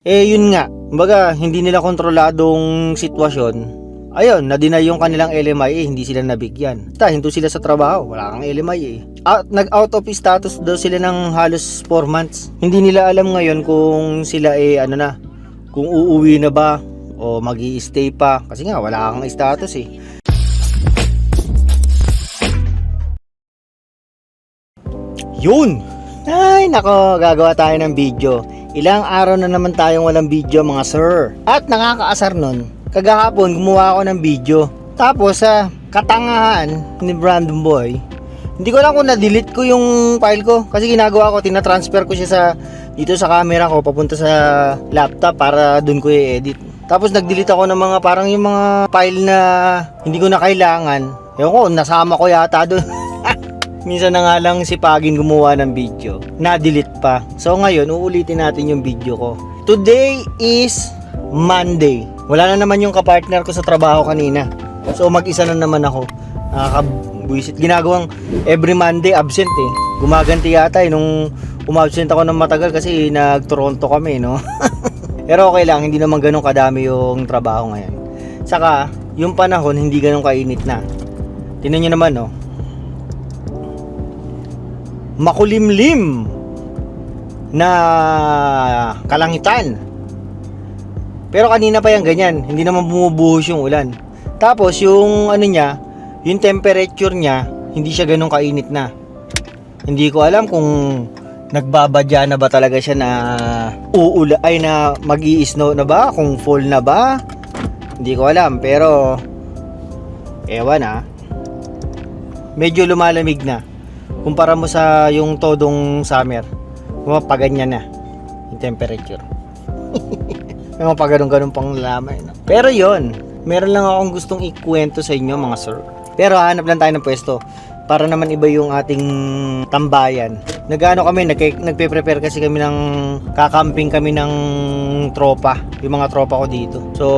Yun nga, kumbaga hindi nila kontroladong sitwasyon. Ayun, na-deny yung kanilang LMIA, hindi sila nabigyan. Hinto sila sa trabaho, wala kang LMIA. Nag-out of status daw sila ng halos 4 months. Hindi nila alam ngayon kung sila kung uuwi na ba o magi-stay pa. Kasi nga, wala kang status eh. Yun! Ay, nako, gagawa tayo ng video. Ilang araw na naman tayong walang video mga sir. At nakakaasar nun, kagahapon gumawa ako ng video. Tapos sa katangahan ni Brandon Boy, hindi ko lang kung na-delete ko yung file ko. Kasi ginagawa ko, tina-transfer ko siya dito sa camera ko papunta sa laptop para dun ko i-edit. Tapos nag-delete ako ng mga parang yung mga file na hindi ko na kailangan. Ewan ko, nasama ko yata dun. Minsan na nga lang sipagin gumawa ng video, na-delete pa. So ngayon, uulitin natin yung video ko. Today is Monday. Wala na naman yung kapartner ko sa trabaho kanina. So mag-isa na naman ako. Nakakabuisit. Ginagawang every Monday absent eh. Gumaganti yata nung umabsent ako ng matagal kasi nag-Toronto kami, no? Pero okay lang, hindi naman ganun kadami yung trabaho ngayon. Saka, yung panahon hindi ganun kainit na. Tingnan nyo naman, no? Makulimlim na kalangitan. Pero kanina pa yan ganyan, hindi naman bumubuhos yung ulan. Tapos yung yung temperature niya, hindi siya ganun kainit na. Hindi ko alam kung nagbabadya na ba talaga siya na na mag-i-snow na ba, kung fall na ba. Hindi ko alam, pero ewan medyo lumalamig na. Kumpara mo sa yung todong summer, paganyan na yung temperature. May mga pagganong-ganong pang lamay, no? Pero yon, meron lang akong gustong ikwento sa inyo mga sir. Pero hanap lang tayo ng pwesto para naman iba yung ating tambayan. Nagpe-prepare kasi kami ng kakamping kami ng tropa, yung mga tropa ko dito. So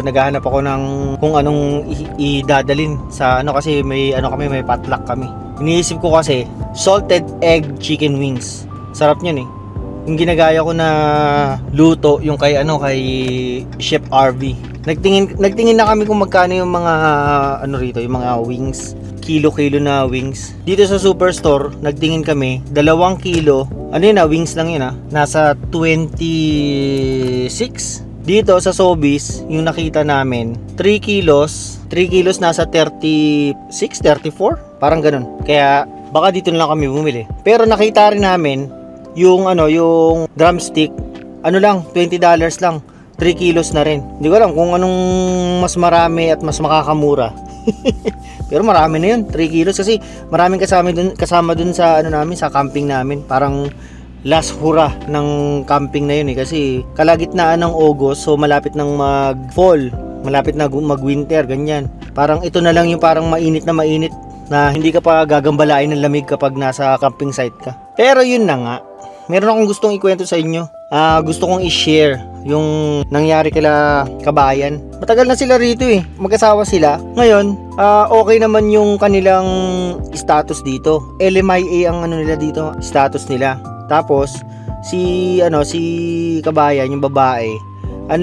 naghahanap ako ng kung anong idadalin sa kasi may may potluck kami. Iniisip ko kasi salted egg chicken wings. Sarap niyan eh. Yung ginagaya ko na luto yung kay Chef RV. Nagtingin na kami kung magkano yung mga rito, yung mga wings. Kilo-kilo na wings. Dito sa Superstore, nagtingin kami 2 kilo. Wings lang yun nasa 26. Dito sa Sobeys, yung nakita namin, 3 kilos nasa 36, 34, parang ganun. Kaya baka dito na lang kami bumili. Pero nakita rin namin yung yung drumstick, lang, $20 lang. 3 kilos na rin. Hindi ko alam kung anong mas marami at mas makakamura. Pero marami na yun, 3 kilos kasi maraming kasama dun sa namin, sa camping namin. Parang last hura ng camping na yun kasi kalagitnaan ng August, so malapit nang mag-fall, malapit na mag-winter, ganyan. Parang ito na lang yung parang mainit na hindi ka pa gagambalain ng lamig kapag nasa camping site ka. Pero yun na nga, meron akong gustong ikwento sa inyo. Gusto kong i-share yung nangyari kila Kabayan. Matagal na sila rito eh. Mag-asawa sila. Ngayon, okay naman yung kanilang status dito. LMIA ang nila dito, status nila. Tapos si Kabayan, yung babae,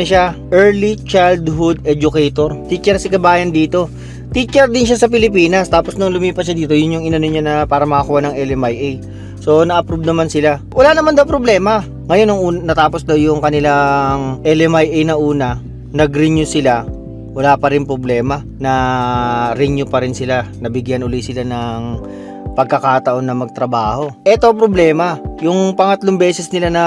siya, early childhood educator. Teacher si Kabayan dito. Teacher din siya sa Pilipinas. Tapos nung lumipat siya dito, yun yung inano niya na para makakuha ng LMIA. So na-approve naman sila. Wala naman daw problema. Ngayon nung natapos daw yung kanilang LMIA na una, nag-renew sila. Wala pa rin problema. Na-renew pa rin sila. Nabigyan uli sila ng pagkakataon na magtrabaho. Ito problema, yung pangatlong beses nila na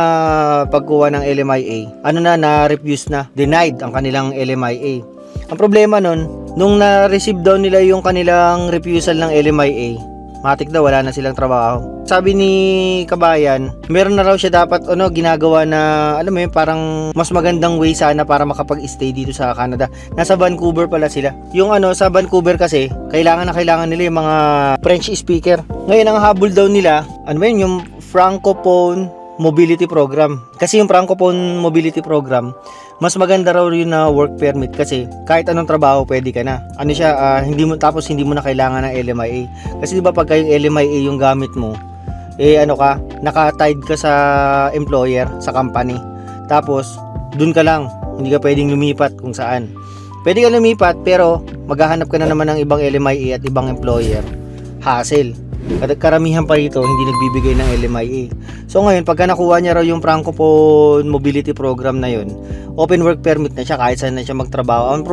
pagkuha ng LMIA, na-refuse na, denied ang kanilang LMIA. Ang problema nun, nung na-receive daw nila yung kanilang refusal ng LMIA, matik daw wala na silang trabaho. Sabi ni Kabayan, meron na raw siya dapat ginagawa na parang mas magandang way sana para makapag-stay dito sa Canada. Nasa Vancouver pala sila. Yung sa Vancouver kasi kailangan nila yung mga French speaker. Ngayon ang habol daw nila, yung Francophone Mobility Program. Kasi yung Francophone Mobility Program, mas maganda raw yun na work permit kasi kahit anong trabaho pwede ka na. Hindi mo na kailangan ng LMIA. Kasi di ba pagka yung LMIA yung gamit mo, naka-tied ka sa employer, sa company. Tapos, dun ka lang. Hindi ka pwedeng lumipat kung saan. Pwede ka lumipat, pero maghahanap ka na naman ng ibang LMIA at ibang employer. Hassle. Karamihan pa rito, hindi nagbibigay ng LMIA. So ngayon, pagka nakuha niya raw yung Francophone Mobility Program na yun, open work permit na siya kahit saan na siya magtrabaho. Ang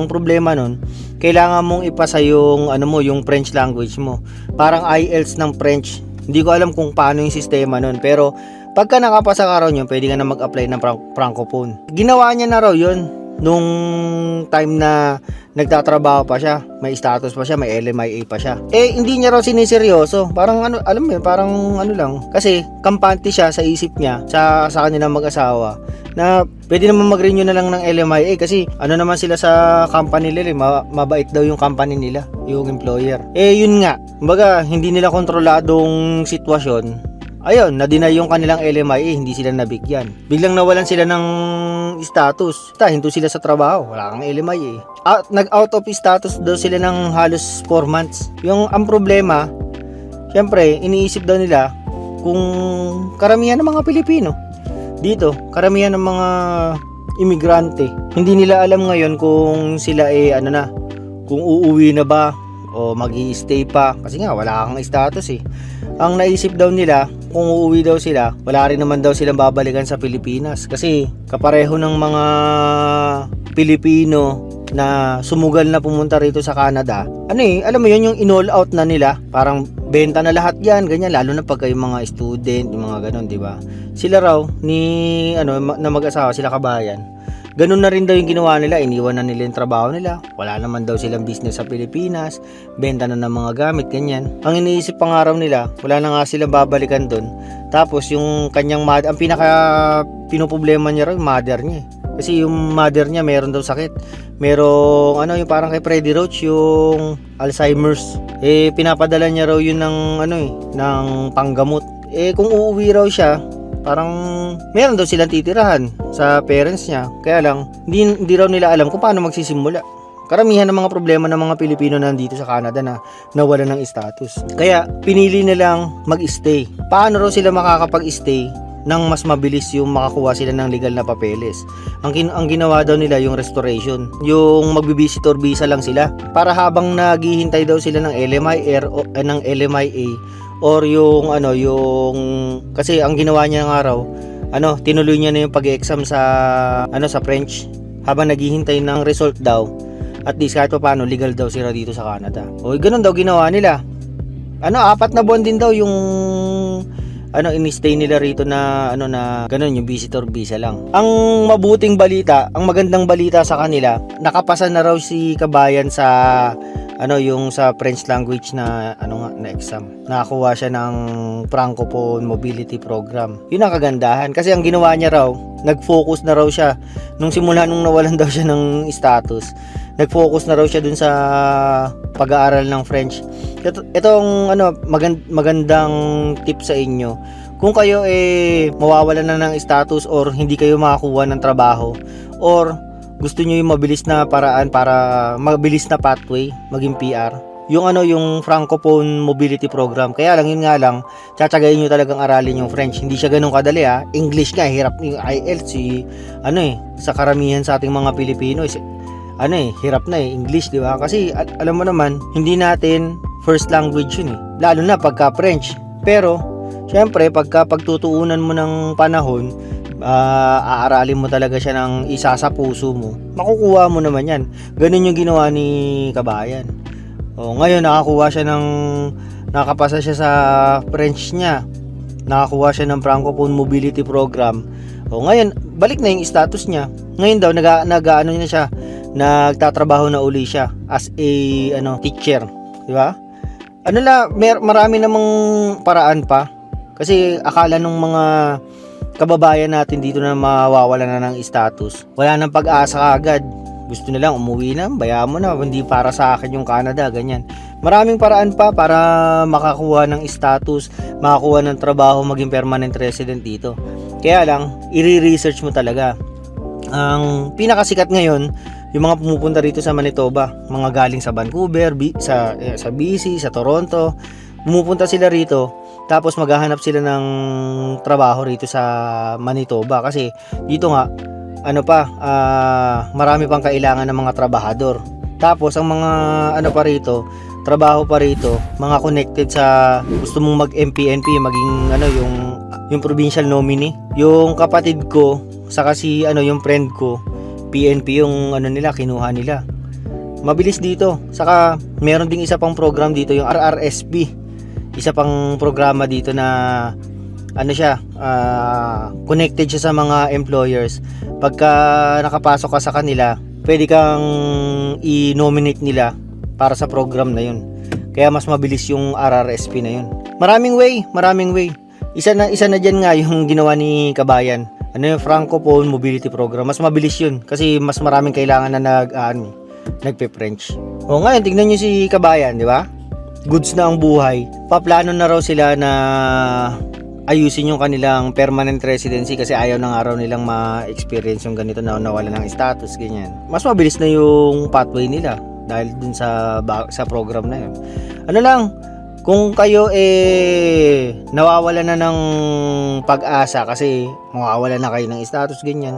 problema nun, kailangan mong ipasa yung yung French language mo. Parang IELTS ng French. Hindi ko alam kung paano yung sistema nun, pero pagka nakapasa ka raw yun, pwede ka na mag-apply ng Francophone. Ginawa niya na raw yun nung time na nagtatrabaho pa siya, may status pa siya, may LMIA pa siya. Hindi niya raw siniseryoso. Parang alam mo yun, parang lang. Kasi kampante siya sa isip niya, sa kanilang mag-asawa, na pwede naman mag-renew na lang ng LMIA kasi naman sila sa company nila, mabait daw yung company nila, yung employer. Yun nga, kumbaga hindi nila kontroladong sitwasyon. Ayun, na-deny yung kanilang LMIA, hindi sila nabigyan. Biglang nawalan sila ng status. Hinto sila sa trabaho, wala kang LMIA. Nag-out of status daw sila ng halos 4 months. Ang problema, syempre, iniisip daw nila kung karamihan ng mga Pilipino dito, karamihan ng mga imigrante, hindi nila alam ngayon kung sila kung uuwi na ba o magi-stay pa kasi nga wala kang status. Ang naisip daw nila, kung uuwi daw sila, wala rin naman daw silang babalikan sa Pilipinas kasi kapareho ng mga Pilipino na sumugal na pumunta rito sa Canada. Alam mo yun, yung in-all out na nila, parang benta na lahat yan, ganyan, lalo na pagka yung mga student, yung mga ganon, di ba? Sila raw na mag-asawa, sila kabayan. Ganun na rin daw yung ginawa nila, iniwan na nila yung trabaho nila, wala naman daw silang business sa Pilipinas, benta na ng mga gamit, ganyan. Ang iniisip pang araw nila, wala na nga silang babalikan doon. Tapos yung kanyang mother, ang pinaka pinoproblema niya raw yung mother niya. Kasi yung mother niya meron daw sakit. Merong yung parang kay Freddy Roach, yung Alzheimer's. Pinapadala niya raw yun ng ng panggamot. Kung uuwi raw siya, parang meron daw silang titirahan sa parents niya. Kaya lang, hindi raw nila alam kung paano magsisimula. Karamihan ng mga problema ng mga Pilipino nandito sa Canada na nawalan ng status. Kaya pinili nilang mag-stay. Paano raw sila makakapag-stay nang mas mabilis yung makakuha sila ng legal na papeles? Ang ginawa daw nila yung restoration. Yung magbi-visitor visa lang sila. Para habang naghihintay daw sila ng LMIA ng LMIA or yung kasi ang ginawa niya ng araw, tinuloy niya na yung pag-exam sa sa French habang naghihintay ng result daw. At least kahit paano legal daw sila dito sa Canada. Ganun daw ginawa nila. 4 na buwan din daw yung in-stay nila rito na na ganun, yung visitor visa lang. Ang mabuting balita, ang magandang balita sa kanila, nakapasa na raw si kabayan sa yung sa French language na na exam. Nakakuha siya ng Francophone Mobility Program. Yun ang kagandahan kasi ang ginawa niya raw, nag-focus na raw siya nung simula nung nawalan daw siya ng status. Nag-focus na raw siya dun sa pag-aaral ng French. Itong magandang tip sa inyo. Kung kayo mawawalan na ng status or hindi kayo makakuha ng trabaho or gusto niyo yung mabilis na paraan para mabilis na pathway maging PR, yung Francophone Mobility Program. Kaya lang, yun nga lang, tsatsagayin nyo talagang aralin yung French. Hindi siya ganun kadali English nga, hirap yung IELTS sa karamihan sa ating mga Pilipino hirap na English, di ba? Kasi alam mo naman, hindi natin first language yun lalo na pagka French. Pero syempre pagka pagtutuunan mo ng panahon, aaralin mo talaga siya ng isa sa puso mo, makukuha mo naman yan. Ganun yung ginawa ni kabayan. Ngayon nakapasa siya sa French niya, nakakuha siya ng Francophone Mobility Program. Ngayon balik na yung status niya. Ngayon daw na siya, nagtatrabaho na uli siya as a teacher, di ba? Marami namang paraan pa kasi akala nung mga kababayan natin dito na mawawala na ng status, wala nang pag-asa agad. Gusto nilang umuwi na, bayaan mo na, hindi para sa akin yung Canada, ganyan. Maraming paraan pa para makakuha ng status, makakuha ng trabaho, maging permanent resident dito. Kaya lang, i-research mo talaga. Ang pinakasikat ngayon, yung mga pumupunta rito sa Manitoba, mga galing sa Vancouver, sa BC, sa Toronto, pumupunta sila rito. Tapos maghahanap sila ng trabaho rito sa Manitoba kasi dito nga marami pang kailangan ng mga trabahador. Tapos ang mga trabaho pa rito, mga connected sa gusto mong mag-MPNP, maging yung provincial nominee. Yung kapatid ko, saka yung friend ko, PNP yung kinuha nila. Mabilis dito. Saka meron ding isa pang program dito, yung RRSP. Isa pang programa dito na connected siya sa mga employers. Pagka nakapasok ka sa kanila, pwede kang i-nominate nila para sa program na yun. Kaya mas mabilis yung RRSP na yun. Maraming way. Isa na diyan nga yung ginawa ni Kabayan. Yung Francophone Mobility Program. Mas mabilis yun kasi mas maraming kailangan na nagpe-French. O ngayon, tignan nyo si Kabayan, di ba? Goods na ang buhay. Paplano na raw sila na ayusin yung kanilang permanent residency kasi ayaw ng araw nilang ma-experience yung ganito na nawala ng status, ganyan. Mas mabilis na yung pathway nila dahil dun sa program na yun. Kung kayo nawawala na ng pag-asa kasi mawawala na kayo ng status, ganyan.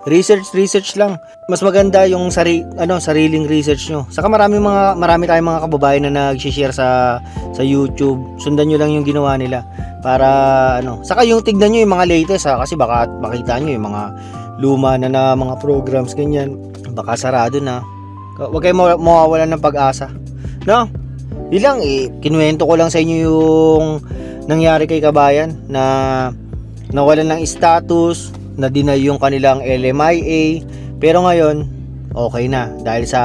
Research lang. Mas maganda yung sariling research nyo. Saka marami tayong mga kababayan na nag-share sa YouTube. Sundan nyo lang yung ginawa nila para Saka yung tignan nyo yung mga latest kasi baka makita nyo yung mga luma na mga programs ganyan. Baka sarado na. Huwag kayo mawawalan ng pag-asa. No? Yun lang kinuwento ko lang sa inyo yung nangyari kay Kabayan na nawalan ng status, na-deny yung kanilang LMIA, pero ngayon okay na dahil sa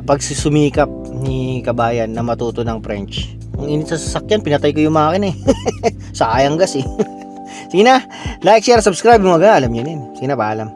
pagsusumikap ni Kabayan na matuto ng French. Ang init sa sasakyan, pinatay ko yung makina sayang gas Sige na, like, share, subscribe, alam nyo din. Sige na, paalam.